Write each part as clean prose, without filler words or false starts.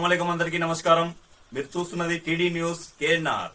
అస్సలాముఅలైకుం అందరికీ నమస్కారం. మీరు చూస్తున్నది టీడీ న్యూస్ కేఎన్ఆర్.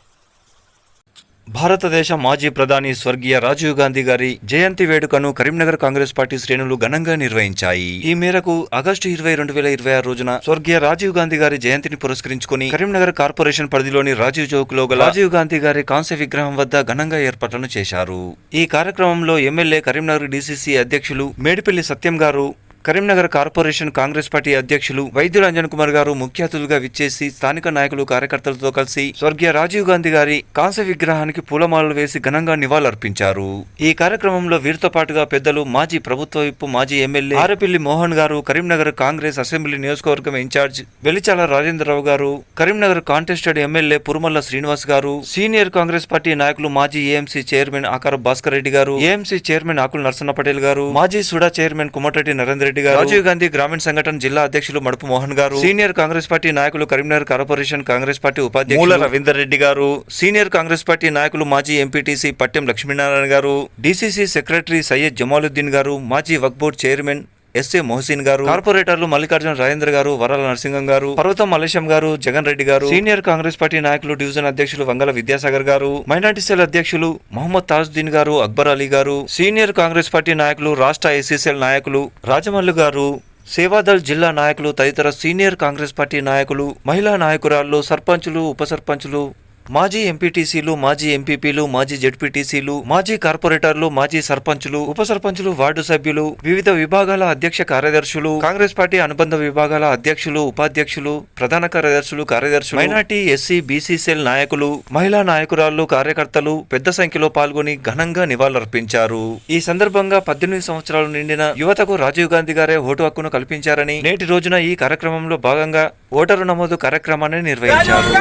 భారతదేశ మాజీ ప్రధాని స్వర్గీయ రాజీవ్ గాంధీ గారి జయంతి వేడుకను కరీంనగర్ కాంగ్రెస్ పార్టీ శ్రేణులు ఘనంగా నిర్వహించాయి. ఈ మేరకు ఆగస్టు 20, 2026 రోజున స్వర్గీయ రాజీవ్ గాంధీ గారి జయంతిని పురస్కరించుకుని కరీంనగర్ కార్పొరేషన్ పరిధిలోని రాజీవ్ చౌక్ లో గల రాజీవ్ గాంధీ గారి కాంస్య విగ్రహం వద్ద ఘనంగా ఏర్పాట్లను చేశారు. ఈ కార్యక్రమంలో ఎమ్మెల్యే కరీంనగర్ డీసీసీ అధ్యక్షులు మేడిపల్లి సత్యం గారు, కరీంనగర్ కార్పొరేషన్ కాంగ్రెస్ పార్టీ అధ్యక్షులు వైద్యులు అంజన్ కుమార్ గారు ముఖ్య అతిథులుగా విచ్చేసి స్థానిక నాయకులు, కార్యకర్తలతో కలిసి స్వర్గీయ రాజీవ్ గాంధీ గారి కాంస్య విగ్రహానికి పూలమాలలు వేసి ఘనంగా నివాళులర్పించారు. ఈ కార్యక్రమంలో వీరితో పాటుగా పెద్దలు మాజీ ప్రభుత్వ విప్, మాజీ ఎమ్మెల్యే ఆరపిల్లి మోహన్ గారు, కరీంనగర్ కాంగ్రెస్ అసెంబ్లీ నియోజకవర్గం ఇన్ఛార్జ్ వెలిచాల రాజేంద్రరావు గారు, కరీంనగర్ కాంటెస్టెడ్ ఎమ్మెల్యే పురుమల్ల శ్రీనివాస్ గారు, సీనియర్ కాంగ్రెస్ పార్టీ నాయకులు మాజీ ఏఎంసీ చైర్మన్ ఆకార భాస్కర్ రెడ్డి గారు, ఏఎంసీ చైర్మన్ ఆకుల నరసన్న పటేల్ గారు, మాజీ సుడా చైర్మన్ కుమటరెడ్డి నరేంద్ర రెడ్డి, రాజీవ్ గాంధీ గ్రామీణ సంఘటన జిల్లా అధ్యక్షులు మడుపు మోహన్ గారు, సీనియర్ కాంగ్రెస్ పార్టీ నాయకులు కరీంనగర్ కార్పొరేషన్ కాంగ్రెస్ పార్టీ ఉపాధ్యక్షులు రవీందర్ రెడ్డి గారు, సీనియర్ కాంగ్రెస్ పార్టీ నాయకులు మాజీ ఎంపీటీసీ పట్టెం లక్ష్మీనారాయణ గారు, డీసీసీ సెక్రటరీ సయ్యద్ జమాలుద్దీన్ గారు, మాజీ వక్ఫ్ బోర్డు చైర్మన్ ఎస్ఏ మొహసిన్ గారు, కార్పొరేటర్లు మల్లికార్జున రాజేంద్ర గారు, వరాల నరసింహం గారు, పర్వతం మల్లేశం గారు, జగన్ రెడ్డి గారు, సీనియర్ కాంగ్రెస్ పార్టీ నాయకులు డివిజన్ అధ్యక్షులు వంగల విద్యాసాగర్ గారు, మైనార్టీ సెల్ అధ్యక్షులు మహమ్మద్ తాజుద్దీన్ గారు, అక్బర్ అలీ గారు, సీనియర్ కాంగ్రెస్ పార్టీ నాయకులు రాష్ట్ర ఎస్సీసీఎల్ నాయకులు రాజమల్లు గారు, సేవాదళ్ జిల్లా నాయకులు తదితర సీనియర్ కాంగ్రెస్ పార్టీ నాయకులు, మహిళా నాయకురాళ్లు, సర్పంచులు, ఉప సర్పంచులు, మాజీ ఎంపీటీసీలు, మాజీ ఎంపీపీలు, మాజీ జెడ్పీటీసీలు, మాజీ కార్పొరేటర్లు, మాజీ సర్పంచులు, ఉప సర్పంచులు, వార్డు సభ్యులు, వివిధ విభాగాల అధ్యక్ష కార్యదర్శులు, కాంగ్రెస్ పార్టీ అనుబంధ విభాగాల అధ్యక్షులు, ఉపాధ్యక్షులు, ప్రధాన కార్యదర్శులు, మైనార్టీ, ఎస్సీ, బీసీ సెల్ నాయకులు, మహిళా నాయకురాళ్లు, కార్యకర్తలు పెద్ద సంఖ్యలో పాల్గొని ఘనంగా నివాళులర్పించారు. ఈ సందర్భంగా 18 సంవత్సరాలు నిండిన యువతకు రాజీవ్ గాంధీ గారే ఓటు హక్కును కల్పించారని, నేటి రోజున ఈ కార్యక్రమంలో భాగంగా ఓటరు నమోదు కార్యక్రమాన్ని నిర్వహించారు.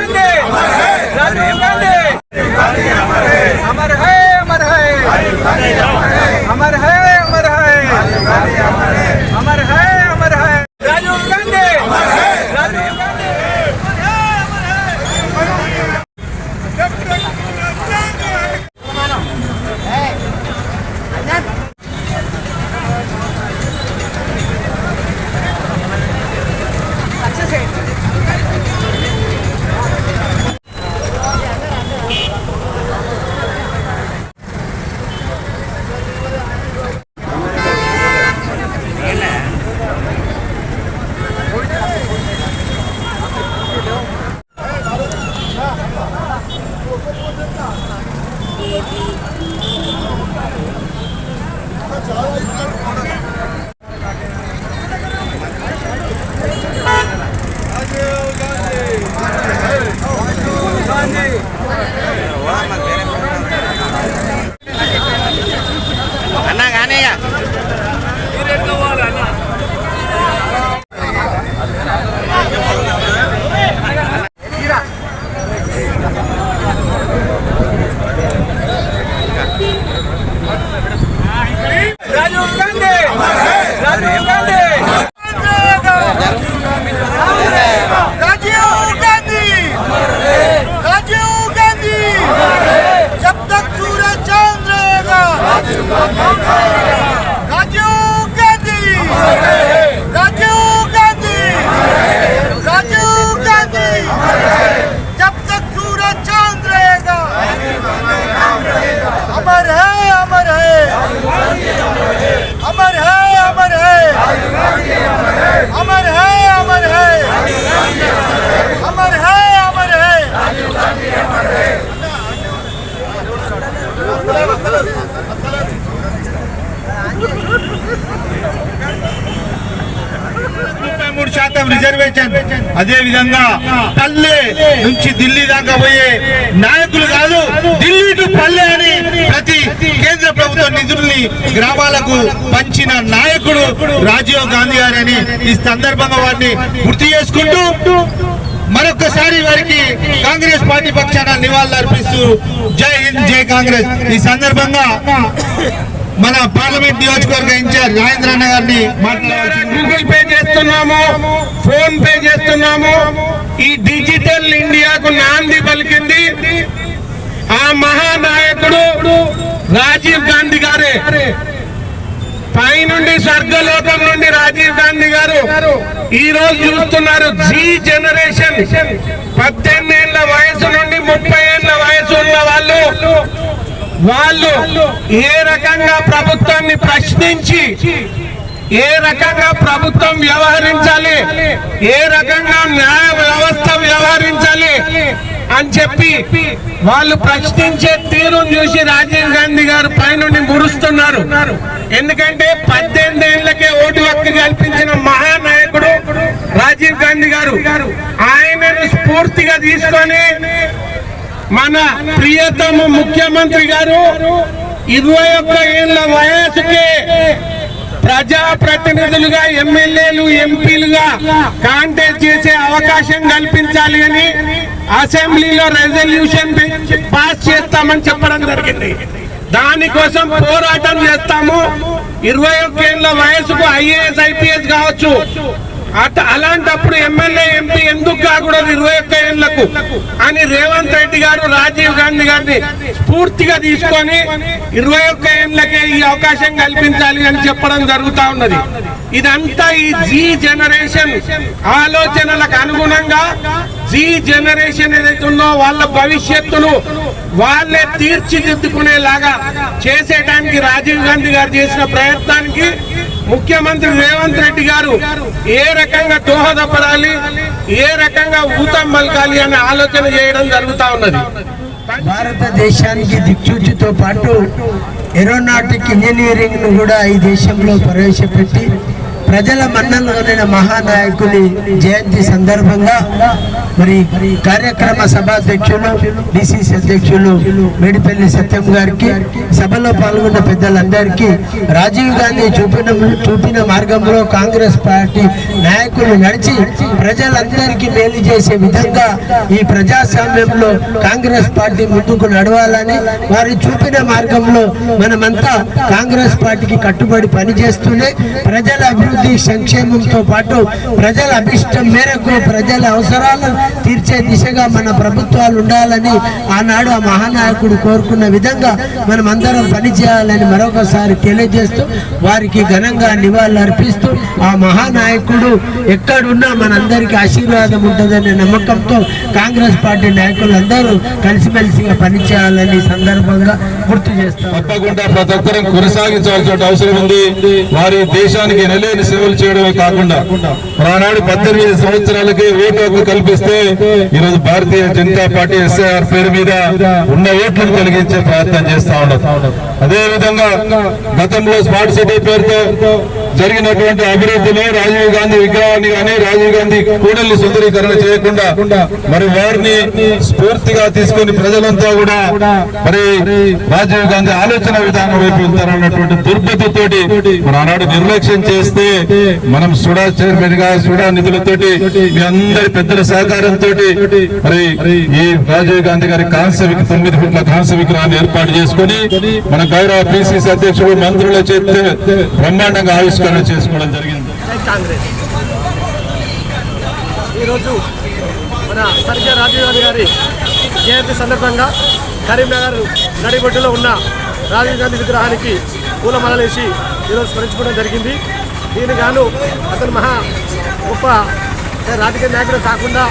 రిజర్వేషన్ అదే విధంగా పల్లె నుంచి ఢిల్లీ దాకా పోయే నాయకులు కాదు, ఢిల్లీ టు పల్లె అని ప్రతి కేంద్ర ప్రభుత్వ నిధుల్ని గ్రామాలకు పంచిన నాయకుడు రాజీవ్ గాంధీ గారు అని ఈ సందర్భంగా వారిని గుర్తు చేసుకుంటూ మరొకసారి వారికి కాంగ్రెస్ పార్టీ పక్షాన నివాళులు అర్పిస్తూ జై హింద్, జై కాంగ్రెస్. ఈ సందర్భంగా మన పార్లమెంట్ నియోజకవర్గ ఇన్ఛార్జ్ రాజేంద్ర అన్న గారిని గూగుల్ పే చేస్తున్నాము, ఫోన్ పే చేస్తున్నాము. ఈ డిజిటల్ ఇండియాకు నాంది పలికింది ఆ మహానాయకుడు రాజీవ్ గాంధీ గారే. పైనుండి స్వర్గలోకం నుండి రాజీవ్ గాంధీ గారు ఈ రోజు చూస్తున్నారు జీ జనరేషన్. 18 ఏళ్ల వయసు నుండి 30 ఏళ్ల వయసు ఉన్న వాళ్ళు ఏ రకంగా ప్రభుత్వాన్ని ప్రశ్నించి, ఏ రకంగా ప్రభుత్వం వ్యవహరించాలి, ఏ రకంగా న్యాయ వ్యవస్థ వ్యవహరించాలి అని చెప్పి వాళ్ళు ప్రశ్నించే తీరును చూసి రాజీవ్ గాంధీ గారు పైనుండి మురుస్తున్నారు. ఎందుకంటే 18 ఏళ్లకే ఓటు హక్కు కల్పించిన మహానాయకుడు రాజీవ్ గాంధీ గారు. ఆయనను స్ఫూర్తిగా తీసుకొని మన ప్రియతమ ముఖ్యమంత్రి గారు 21 ఏళ్ల వయసుకే ప్రజాప్రతినిధులుగా, ఎమ్మెల్యేలు, ఎంపీలుగా కాంటెస్ట్ చేసే అవకాశం కల్పించాలి అని అసెంబ్లీలో రెజల్యూషన్ పాస్ చేస్తామని చెప్పడం జరిగింది. దానికోసం పోరాటం చేస్తాము. 21 ఏళ్ల వయసుకు ఐఏఎస్, ఐపీఎస్ కావచ్చు. అలాంటప్పుడు ఎమ్మెల్యే, ఎంపీ ఎందుకు కాకూడదు 21 ఏళ్లకు అని రేవంత్ రెడ్డి గారు రాజీవ్ గాంధీ గారిని స్ఫూర్తిగా తీసుకొని 21 ఏళ్లకే ఈ అవకాశం కల్పించాలి అని చెప్పడం జరుగుతా ఉన్నది. ఇదంతా ఈ జీ జనరేషన్ ఆలోచనలకు అనుగుణంగా జీ జనరేషన్ ఏదైతే ఉందో వాళ్ళ భవిష్యత్తును వాళ్ళే తీర్చిదిద్దుకునేలాగా చేసేటానికి రాజీవ్ గాంధీ గారు చేసిన ప్రయత్నానికి ముఖ్యమంత్రి రేవంత్ రెడ్డి గారు ఏ రకంగా దోహదపడాలి, ఏ రకంగా ఊతం పలకాలి అనే ఆలోచన చేయడం జరుగుతా ఉన్నది. భారతదేశానికి దిక్సూచితో పాటు ఏరోనాటిక్ ఇంజనీరింగ్ ను కూడా ఈ దేశంలో ప్రవేశపెట్టి ప్రజల మన్ననలు పొందిన మహానాయకుని జయంతి సందర్భంగా మరి కార్యక్రమ సభాధ్యక్షులు, డిసిసి అధ్యక్షులు మేడిపల్లి సత్యం గారికి, సభలో పాల్గొన్న పెద్దలందరికీ, రాజీవ్ గాంధీ చూపిన మార్గంలో కాంగ్రెస్ పార్టీ నాయకులు నడిచి ప్రజలందరికీ మేలు చేసే విధంగా ఈ ప్రజాస్వామ్యంలో కాంగ్రెస్ పార్టీ ముందుకు నడవాలని, వారు చూపిన మార్గంలో మనమంతా కాంగ్రెస్ పార్టీకి కట్టుబడి పనిచేస్తూనే ప్రజల అభివృద్ధి, సంక్షేమంతో పాటు ప్రజల అభిష్టం మేరకు ప్రజల అవసరాలను తీర్చే దిశగా మన ప్రభుత్వాలు ఉండాలని ఆనాడు ఆ మహానాయకుడు కోరుకున్న విధంగా మనం అందరం పనిచేయాలని మరొకసారి తెలియజేస్తూ వారికి ఘనంగా నివాళులు అర్పిస్తూ ఆ మహానాయకుడు ఎక్కడున్నా మనందరికీ ఆశీర్వాదం ఉంటుందనే నమ్మకంతో కాంగ్రెస్ పార్టీ నాయకులందరూ కలిసిమెలిసిగా పనిచేయాలని సందర్భంగా గుర్తు చేస్తాం. తప్పకుండా ప్రతి ఒక్కరం కొనసాగించాల్సిన అవసరం ఉంది. వారి దేశానికి నెలైన సేవలు చేయడమే కాకుండా ఆనాడు 18 సంవత్సరాలకి ఓటు హక్కు కల్పిస్తే ఈరోజు భారతీయ జనతా పార్టీ ఎస్ఐఆర్ పేరు మీద ఉన్న ఓట్లను కలిగించే ప్రయత్నం చేస్తా ఉన్నారు. అదే విధంగా గతంలో స్మార్ట్ సిటీ పేరుతో జరిగినటువంటి అభివృద్ధిలో రాజీవ్ గాంధీ విగ్రహాన్ని కానీ, రాజీవ్ గాంధీ కూడళ్లు సుందరీకరణ చేయకుండా మరి వారిని స్ఫూర్తిగా తీసుకొని ప్రజలంతా కూడా మరి రాజీవ్ గాంధీ ఆలోచన విధానం వైపు వెళ్తారన్నటువంటి దుర్బుద్ధితోటి మరి ఆనాడు నిర్లక్ష్యం చేస్తే మనం సుడా చైర్మన్ గా, సుడా నిధులతోటి మీ అందరి పెద్దల సహకారంతో మరి ఈ రాజీవ్ గాంధీ గారి 9 ఫీట్ల కాంస్య విగ్రహాన్ని ఏర్పాటు చేసుకుని మన గౌరవ పిసిసి అధ్యక్షుడు, మంత్రుల చేత బ్రహ్మాండంగా ఆవిష్కరణ చేసుకోవడం జరిగింది. ఈరోజు మన స్వర్గీయ రాజీవ్ గాంధీ గారి జయంతి సందర్భంగా కరీంనగర్ నడిబొడ్డులో ఉన్న రాజీవ్ గాంధీ విగ్రహానికి పూలమాలలేసి ఈరోజు స్మరించుకోవడం జరిగింది. దీనికి గాను అతను మహా గొప్ప రాజకీయ నాయకుడు కాకుండా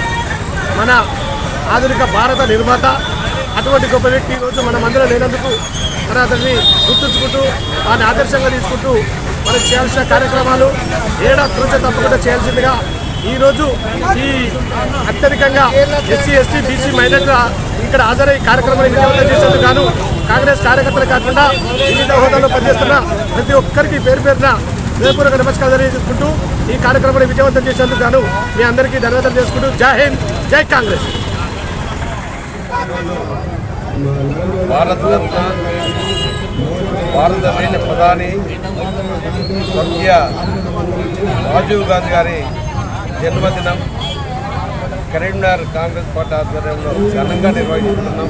మన ఆధునిక భారత నిర్మాత, అటువంటి గొప్ప వ్యక్తి ఈరోజు మన మందిరం లేనందుకు మన అతన్ని గుర్తుంచుకుంటూ వారిని ఆదర్శంగా తీసుకుంటూ మనం చేయాల్సిన కార్యక్రమాలు ఏడాది నుంచి తప్పకుండా చేయాల్సిందిగా ఈరోజు ఈ అత్యధికంగా ఎస్సీ, ఎస్టీ, బీసీ మైనారిటీ ఇక్కడ హాజరై కార్యక్రమాన్ని విజయవంతం చేసేందుకు గాను కాంగ్రెస్ కార్యకర్తలు కాకుండా వివిధ హోదాలో పనిచేస్తున్న ప్రతి ఒక్కరికి పేరు పేరున హృదయపూర్వక నమస్కారం తెలియజేసుకుంటూ ఈ కార్యక్రమాన్ని విజయవంతం చేసేందుకు గాను మీ అందరికీ ధన్యవాదాలు చేసుకుంటూ జై హింద్, జై కాంగ్రెస్. భారతదేశ ప్రధాని స్వర్గీయ రాజీవ్ గాంధీ గారి జన్మదినం కరీంనగర్ కాంగ్రెస్ పార్టీ ఆధ్వర్యంలో ఘనంగా నిర్వహిస్తున్నాం.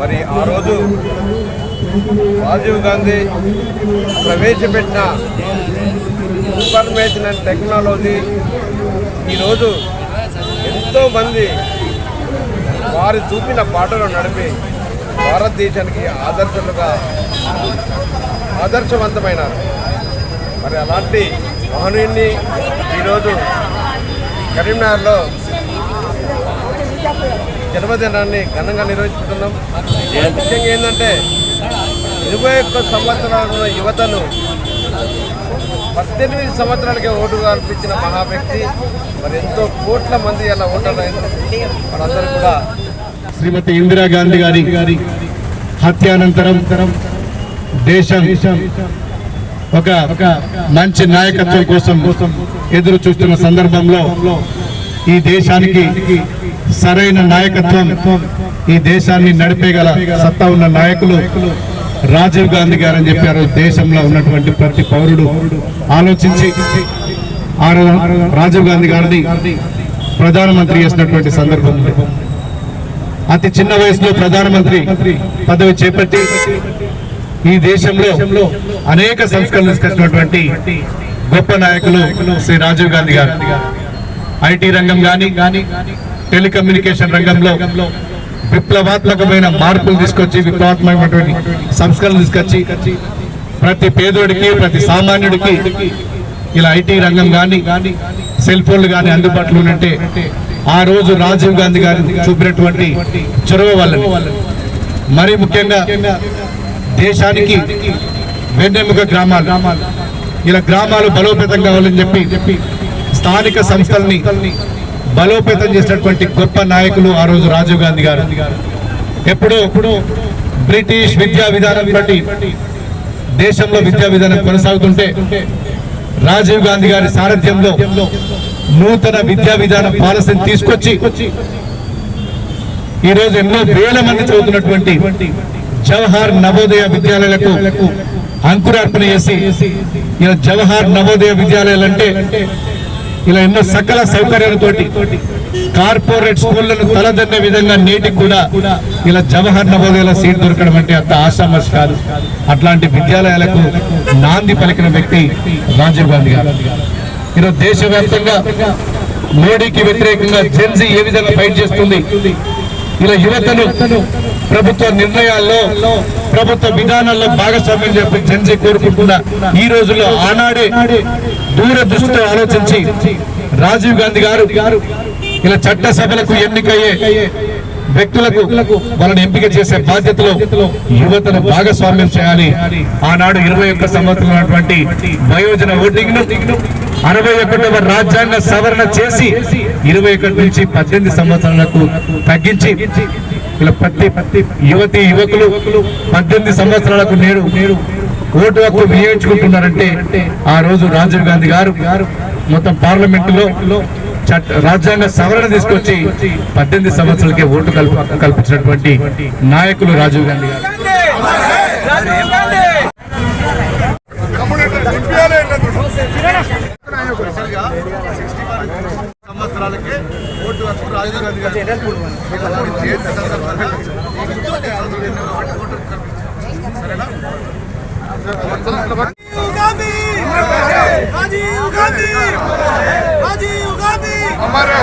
మరి ఆ రోజు రాజీవ్ గాంధీ ప్రవేశపెట్టిన ఇన్ఫర్మేషన్ అండ్ టెక్నాలజీ ఈరోజు ఎంతోమంది వారు చూపిన బాటలో నడిపి భారతదేశానికి ఆదర్శవంతమైన మరి అలాంటి మహనీయుని ఈరోజు కరీంనగర్లో జన్మదినాన్ని ఘనంగా నిర్వహించుకుంటున్నాం. ముఖ్యంగా ఏంటంటే 21 సంవత్సరాల యువతను 18 సంవత్సరాలకే ఓటు కల్పించిన మహా వ్యక్తి. మరి ఎంతో కోట్ల మంది అలా ఓటర్లు వాళ్ళందరూ కూడా శ్రీమతి ఇందిరాగాంధీ గారి హత్యానంతరం దేశం ఒక మంచి నాయకత్వం కోసం ఎదురు చూస్తున్న సందర్భంలో ఈ దేశానికి సరైన నాయకత్వం, ఈ దేశాన్ని నడిపేగల సత్తా ఉన్న నాయకులు రాజీవ్ గాంధీ గారు అని చెప్పారు. దేశంలో ఉన్నటువంటి ప్రతి పౌరుడు ఆలోచించి రాజీవ్ గాంధీ గారిని ప్రధానమంత్రి చేసినటువంటి సందర్భంలో అతి చిన్న వయసులో ప్రధానమంత్రి పదవి చేపట్టి ఈ దేశంలో అనేక సంస్కరణలు తీసుకొచ్చినటువంటి గొప్ప నాయకులు శ్రీ రాజీవ్ గాంధీ గారు. ఐటీ రంగం కానీ టెలికమ్యూనికేషన్ రంగంలో విప్లవాత్మకమైన మార్పులు తీసుకొచ్చి, విప్లవాత్మకమైనటువంటి సంస్కరణలు తీసుకొచ్చి ప్రతి పేదోడికి, ప్రతి సామాన్యుడికి ఇలా ఐటీ రంగం కానీ సెల్ ఫోన్లు కానీ అందుబాటులో ఉంటే ఆ రోజు రాజీవ్ గాంధీ గారు చూపినటువంటి చొరవ వల్ల మరి ముఖ్యంగా దేశానికి వెన్నెముక గ్రామాలు, ఇలా గ్రామాలు బలోపేతం కావాలని చెప్పి స్థానిక సంస్థల్ని బలోపేతం చేసినటువంటి గొప్ప నాయకులు ఆ రోజు రాజీవ్ గాంధీ గారు. ఎప్పుడు బ్రిటిష్ విద్యా విధానం బట్టి దేశంలో విద్యా విధానం కొనసాగుతుంటే రాజీవ్ గాంధీ గారి సారథ్యంలో నూతన విద్యా విధాన పాలసీని తీసుకొచ్చి ఈరోజు ఎన్నో వేల మంది చదువుతున్నటువంటి జవహర్ నవోదయ విద్యాలయాలకు అంకురార్పణ చేసి ఇలా జవహర్ నవోదయ విద్యాలయాలు అంటే ఇలా ఎన్నో సకల సౌకర్యాలతోటి కార్పొరేట్ స్కూళ్లను తలదన్నే విధంగా నేటికి కూడా ఇలా జవహర్ నవోదయలో సీట్ దొరకడం అంటే అంత ఆశామస్ కాదు. అట్లాంటి విద్యాలయాలకు నాంది పలికిన వ్యక్తి రాజీవ్ గాంధీ గారు. ఈరోజు దేశవ్యాప్తంగా మోడీకి వ్యతిరేకంగా జెన్జీ ఏ విధంగా ఫైట్ చేస్తుంది, ఇలా యువతను ప్రభుత్వ నిర్ణయాల్లో, ప్రభుత్వ విధానాల్లో భాగస్వామ్యం చెప్పి జెన్జీ కోరుకుంటున్న ఈ రోజుల్లో ఆనాడే దూరదృష్టితో ఆలోచించి రాజీవ్ గాంధీ గారు ఇలా చట్టసభలకు ఎన్నికయ్యే వ్యక్తులకు వాళ్ళని ఎంపిక చేసే బాధ్యతలో యువతను భాగస్వామ్యం చేయాలి. ఆనాడు 21 సంవత్సరాలు ఉన్నటువంటి వయోజన ఓటింగ్ ను 61వ రాజ్యాంగ సవరణ చేసి 21 నుంచి 18 సంవత్సరాలకు తగ్గించి ఇలా ప్రతి యువతి యువకులు 18 సంవత్సరాలకు నేడు ఓటు హక్కు వినియోగించుకుంటున్నారంటే ఆ రోజు రాజీవ్ గాంధీ గారు మొత్తం పార్లమెంటులో రాజ్యాంగ సవరణ తీసుకొచ్చి 18 సంవత్సరాలకే ఓటు కల్పించినటువంటి నాయకులు రాజీవ్ గాంధీ గారు. సంవత్సరాలకే ఓటు హక్కు రాజీవ్ గాంధీ గారు हमारे